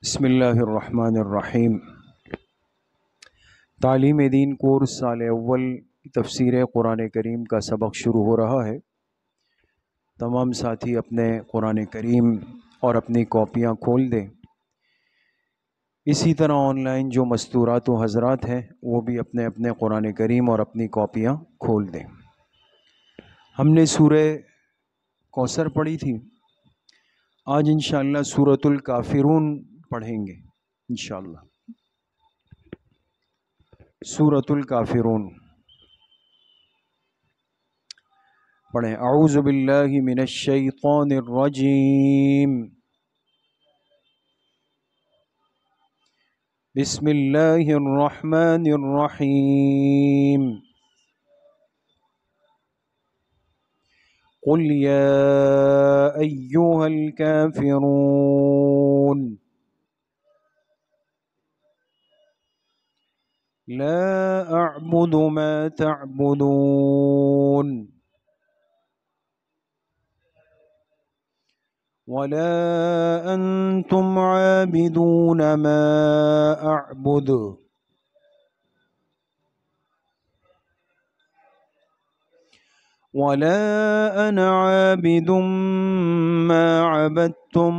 بسم اللہ الرحمن الرحیم۔ تعلیم دین کورس سال اول تفسیر قرآن کریم کا سبق شروع ہو رہا ہے۔ تمام ساتھی اپنے قرآن کریم اور اپنی کاپیاں کھول دیں۔ اسی طرح آن لائن جو مستورات و حضرات ہیں وہ بھی اپنے اپنے قرآن کریم اور اپنی کاپیاں کھول دیں۔ ہم نے سورہ کوثر پڑھی تھی، آج انشاءاللہ سورۃ الکافرون پڑھیں گے انشاءاللہ۔ سورۃ الکافرون پڑھیں۔ اعوذ باللہ من الشیطان الرجیم، بسم اللہ الرحمن الرحیم۔ قل یا ایہا الکافرون لا اعبد ما تعبدون ولا انتم عابدون ما اعبد ولا انا عابد ما عبدتم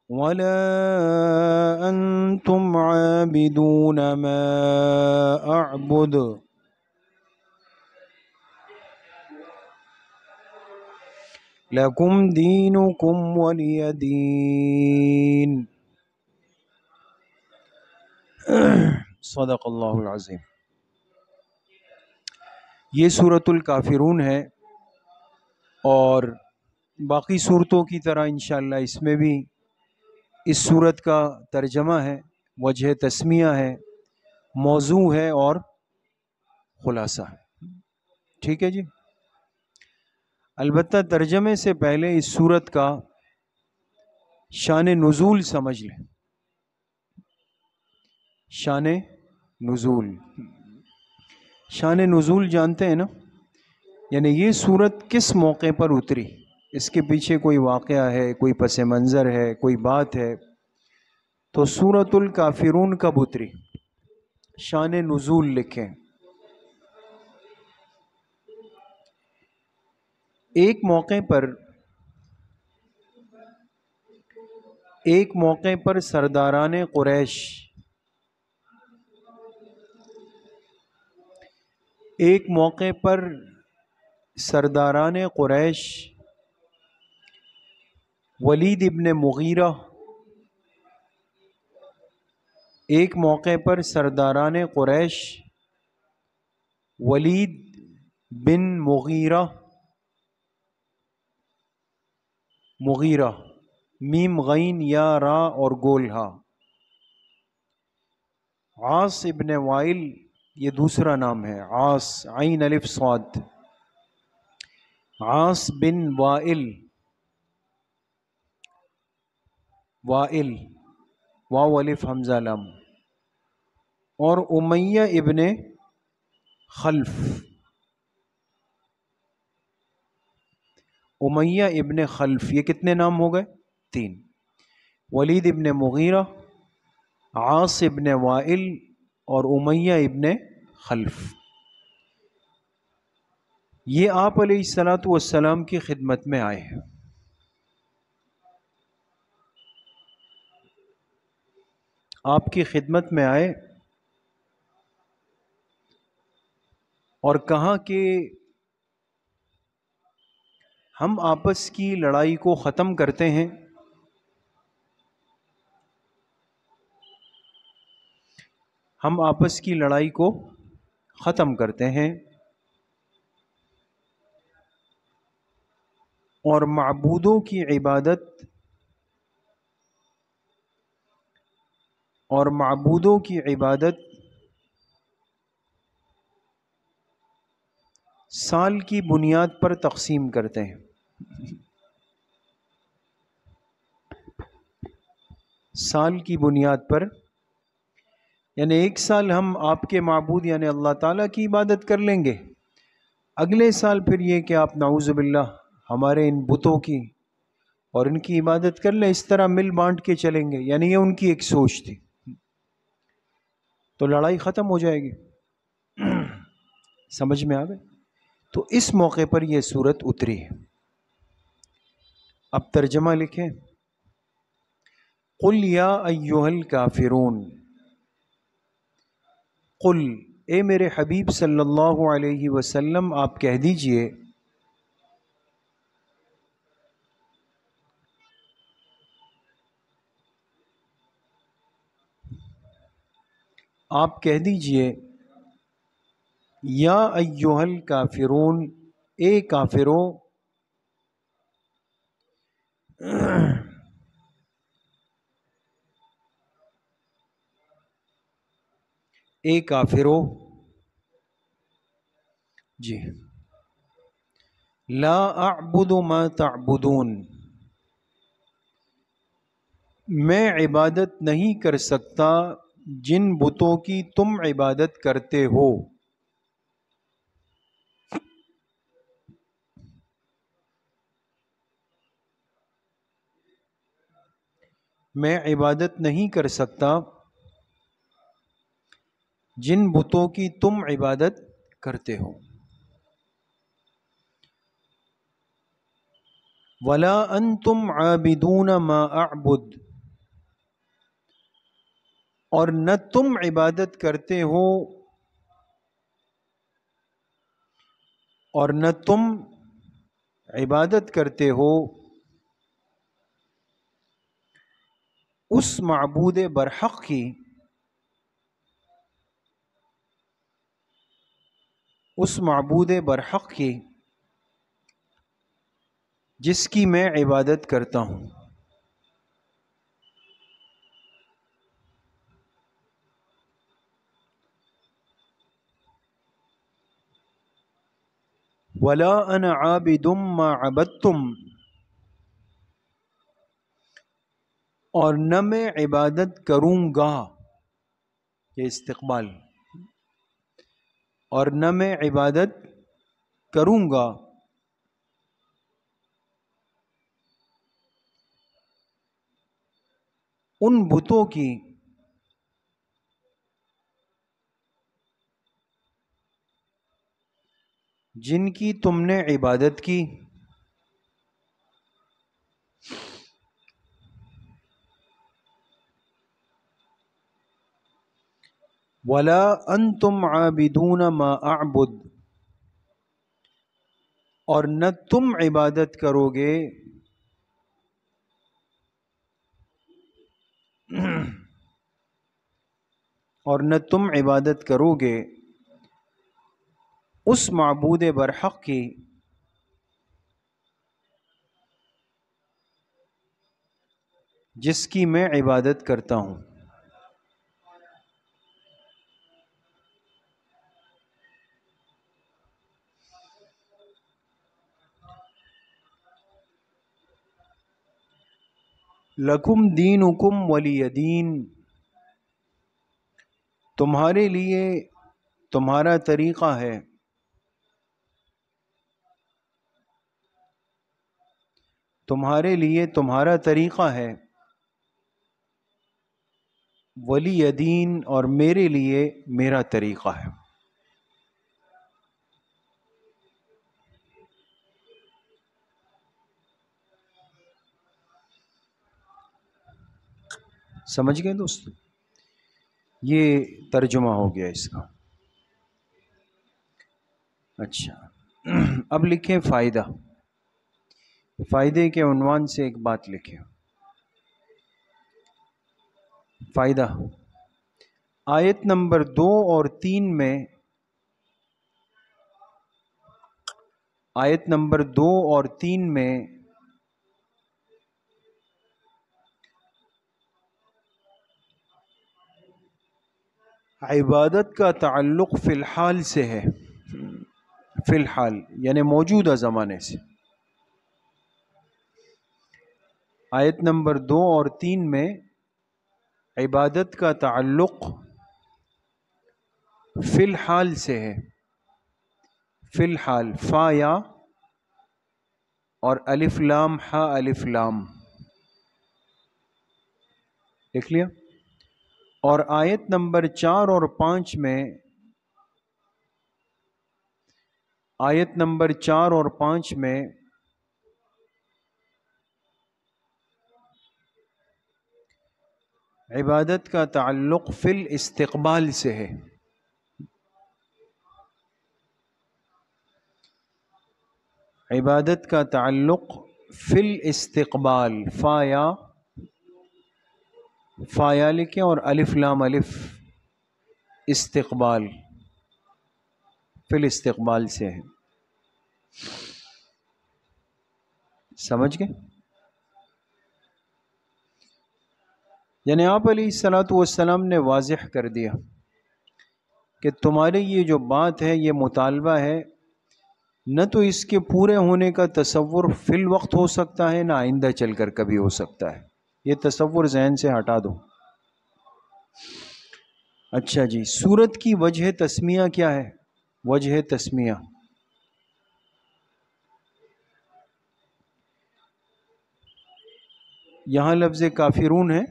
ولا انتم عابدون ما اعبد لکم دینکم ولی دین۔ صدق اللہ العظیم۔ یہ سورۃ الکافرون ہے، اور باقی صورتوں کی طرح انشاءاللہ اس میں بھی اس صورت کا ترجمہ ہے، وجہ تسمیہ ہے، موضوع ہے اور خلاصہ ہے۔ ٹھیک ہے جی۔ البتہ ترجمے سے پہلے اس صورت کا شان نزول سمجھ لیں۔ شان نزول، شان نزول جانتے ہیں نا؟ یعنی یہ صورت کس موقع پر اتری، اس کے پیچھے کوئی واقعہ ہے، کوئی پس منظر ہے، کوئی بات ہے۔ تو سورۃ الکافرون کب اتری، شان نزول لکھیں۔ ایک موقع پر سرداران قریش ولید ابن مغیرہ ولید بن مغیرہ میم غین یا را اور گول ہا، عاص ابن وائل یہ دوسرا نام ہے، عاص عین الف صاد، عاص بن وائل واو الف حمزہ لام، اور امیہ ابن خلف، یہ کتنے نام ہو گئے؟ 3۔ ولید ابن مغیرہ، عاص ابن وائل اور امیہ ابن خلف۔ یہ آپ علیہ الصلاۃ والسلام کی خدمت میں آئے ہیں۔ آپ کی خدمت میں آئے اور کہا کہ ہم آپس کی لڑائی کو ختم کرتے ہیں، اور معبودوں کی عبادت سال کی بنیاد پر تقسیم کرتے ہیں۔ سال کی بنیاد پر، یعنی ایک سال ہم آپ کے معبود یعنی اللہ تعالیٰ کی عبادت کر لیں گے، اگلے سال پھر یہ کہ آپ نعوذ باللہ ہمارے ان بتوں کی اور ان کی عبادت کر لیں، اس طرح مل بانٹ کے چلیں گے، یعنی یہ ان کی ایک سوچ تھی، تو لڑائی ختم ہو جائے گی۔ سمجھ میں آ گئے؟ تو اس موقع پر یہ سورت اتری ہے۔ اب ترجمہ لکھیں، قل یا ایھا الکافرون، قل اے میرے حبیب صلی اللہ علیہ وسلم آپ کہہ دیجئے، آپ کہہ دیجئے یا ایھا الکافرون، اے کافرو، اے کافرو، جی، لا اعبد ما تعبدون، میں عبادت نہیں کر سکتا جن بتوں کی تم عبادت کرتے ہو، میں عبادت نہیں کر سکتا جن بتوں کی تم عبادت کرتے ہو، ولا انتم عابدون ما اعبد، اور نہ تم عبادت کرتے ہو اور نہ تم عبادت کرتے ہو اس معبود برحق کی، اس معبود برحق کی جس کی میں عبادت کرتا ہوں، ولا انا عابد ما عبدتم، اور نہ میں عبادت کروں گا، یہ استقبال، اور نہ میں عبادت کروں گا ان بتوں کی جن کی تم نے عبادت کی، ولا انتم عابدون ما اعبد، اور نہ تم عبادت کرو گے اور نہ تم عبادت کرو گے اس معبود برحق کی جس کی میں عبادت کرتا ہوں، لکم دینکم ولی دین، تمہارے لیے تمہارا طریقہ ہے، تمہارے لیے تمہارا طریقہ ہے، ولی دین، اور میرے لیے میرا طریقہ ہے۔ سمجھ گئے دوستو؟ یہ ترجمہ ہو گیا اس کا۔ اچھا، اب لکھیں فائدہ، فائدے کے عنوان سے ایک بات لکھیں، فائدہ، آیت نمبر 2 اور 3 میں، آیت نمبر 2 اور 3 میں عبادت کا تعلق فی الحال سے ہے، فی الحال یعنی موجودہ زمانے سے۔ آیت نمبر 2 اور 3 میں عبادت کا تعلق فی الحال سے ہے، فی الحال، فا یا اور الف لام ہا الف لام، لکھ لیا؟ اور آیت نمبر 4 اور 5 میں، آیت نمبر 4 اور 5 میں عبادت کا تعلق فی الاستقبال سے ہے. عبادت کا تعلق فی الاستقبال، فا یا لکھیں اور الف لام الف، استقبال، فی الاستقبال سے ہے. سمجھ گئے؟ یعنی آپ علیہ الصلوۃ والسلام نے واضح کر دیا کہ تمہاری یہ جو بات ہے، یہ مطالبہ ہے، نہ تو اس کے پورے ہونے کا تصور فی الوقت ہو سکتا ہے، نہ آئندہ چل کر کبھی ہو سکتا ہے. یہ تصور ذہن سے ہٹا دو. اچھا جی، سورت کی وجہ تسمیہ کیا ہے؟ وجہ تسمیہ یہاں لفظ کافرون ہے.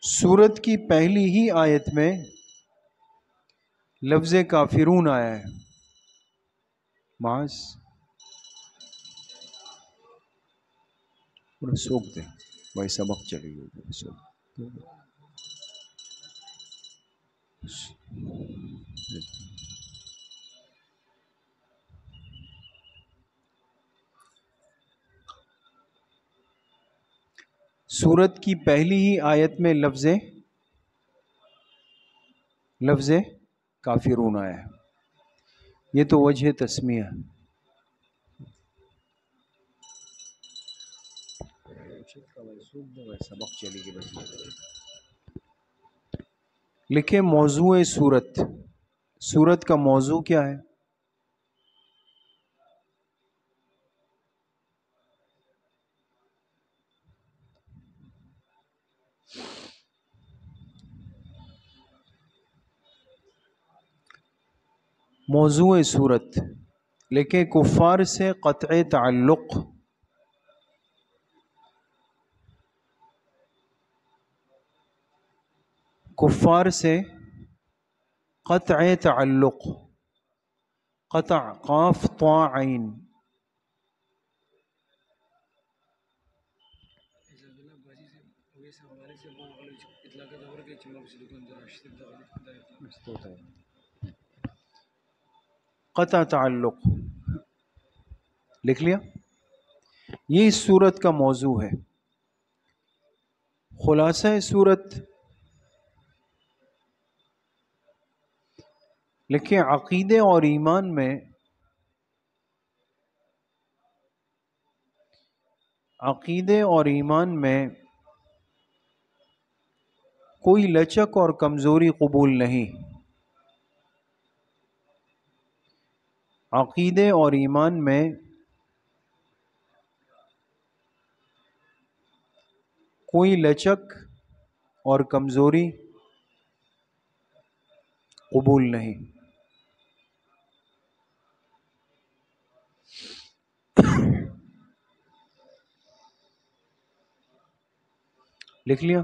سورت کی پہلی ہی آیت میں لفظ کافرون آیا ہے. معاذ سوکھ دیں بھائی، سبق چلے گی. سورت کی پہلی ہی آیت میں لفظ کافرون آیا ہے. یہ تو وجہ تسمیہ ہے. سبق چلے گی. لکھے موضوع سورت. سورت کا موضوع کیا ہے؟ موضوع سورت لکھے کفار سے قطع تعلق. کفار سے قطع تعلق. قطع قاف طا عین. قطع تعلق لکھ لیا؟ یہ اس سورت کا موضوع ہے. خلاصہ سورت لکھیں عقیدے اور ایمان میں، عقیدے اور ایمان میں کوئی لچک اور کمزوری قبول نہیں. عقیدے اور ایمان میں کوئی لچک اور کمزوری قبول نہیں. لکھ لیا؟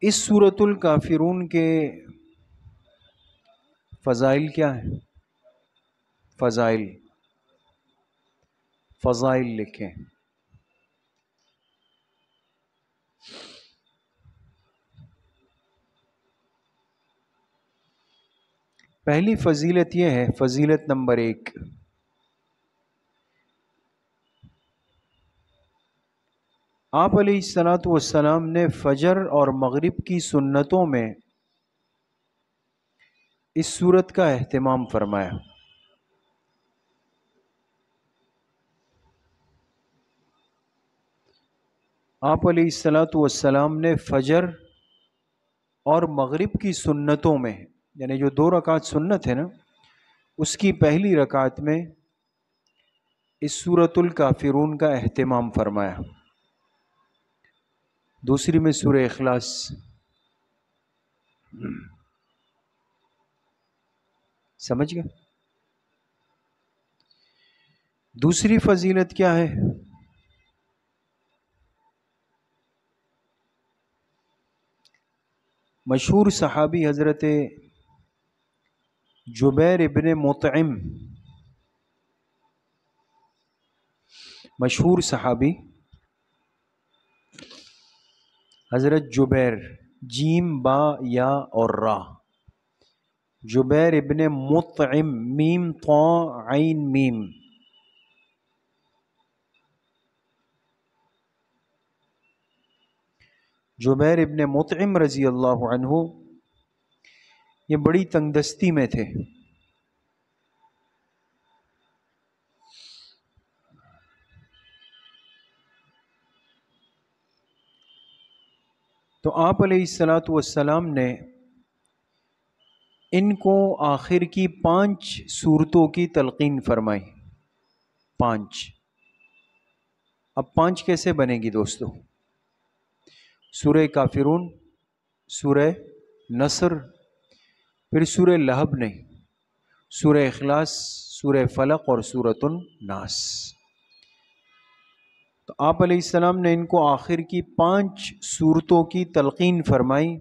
اس سورۃ الکافرون کے فضائل کیا ہیں؟ فضائل لکھیں. پہلی فضیلت یہ ہے، فضیلت نمبر 1، آپ علیہ الصلوۃ والسلام نے فجر اور مغرب کی سنتوں میں اس سورت کا اہتمام فرمایا. آپ علیہ الصلوۃ والسلام نے فجر اور مغرب کی سنتوں میں، یعنی جو 2 رکعت سنت ہے نا، اس کی پہلی رکعت میں اس سورۃ الکافرون کا اہتمام فرمایا. دوسری میں سورہ اخلاص. سمجھ گئے؟ دوسری فضیلت کیا ہے؟ مشہور صحابی حضرت جبیر ابن مطعم، مشہور صحابی حضرت جبیر، جیم با یا اور را، جبیر ابن مطعم، میم طا عین میم، جبیر ابن مطعم رضی اللہ عنہ یہ بڑی تنگ دستی میں تھے. تو آپ علیہ الصلاۃ والسلام نے ان کو آخر کی 5 صورتوں کی تلقین فرمائی. 5. اب 5 کیسے بنے گی دوستو؟ سورہ کافرون، سورہ نصر، پھر سورہ لہب نہیں، سورہ اخلاص، سورہ فلق اور سورۃ الناس. تو آپ علیہ السلام نے ان کو آخر کی 5 صورتوں کی تلقین فرمائی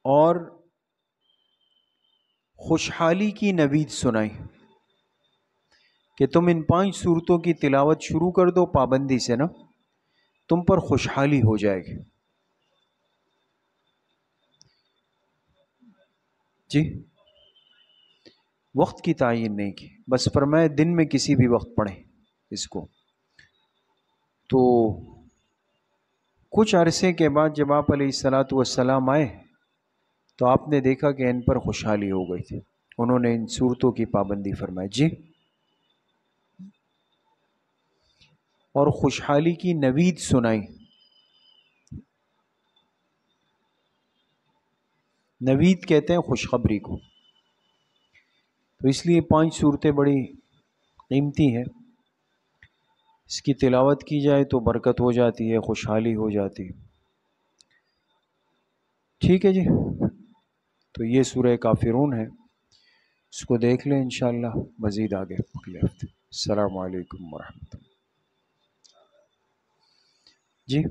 اور خوشحالی کی نوید سنائی کہ تم ان 5 صورتوں کی تلاوت شروع کر دو پابندی سے نا، تم پر خوشحالی ہو جائے گی. جی وقت کی تعین نہیں کی، بس فرمائے دن میں کسی بھی وقت پڑھیں اس کو. تو کچھ عرصے کے بعد جب آپ علیہ الصلاۃ والسلام آئے تو آپ نے دیکھا کہ ان پر خوشحالی ہو گئی تھی، انہوں نے ان صورتوں کی پابندی فرمائی. جی اور خوشحالی کی نوید سنائی. نوید کہتے ہیں خوشخبری کو. تو اس لیے 5 صورتیں بڑی قیمتی ہیں، اس کی تلاوت کی جائے تو برکت ہو جاتی ہے، خوشحالی ہو جاتی. ٹھیک ہے جی، تو یہ سورہ کافرون ہے، اس کو دیکھ لیں انشاءاللہ، مزید آگے اگلے ہفتے. السلام علیکم ورحمۃ اللہ. جی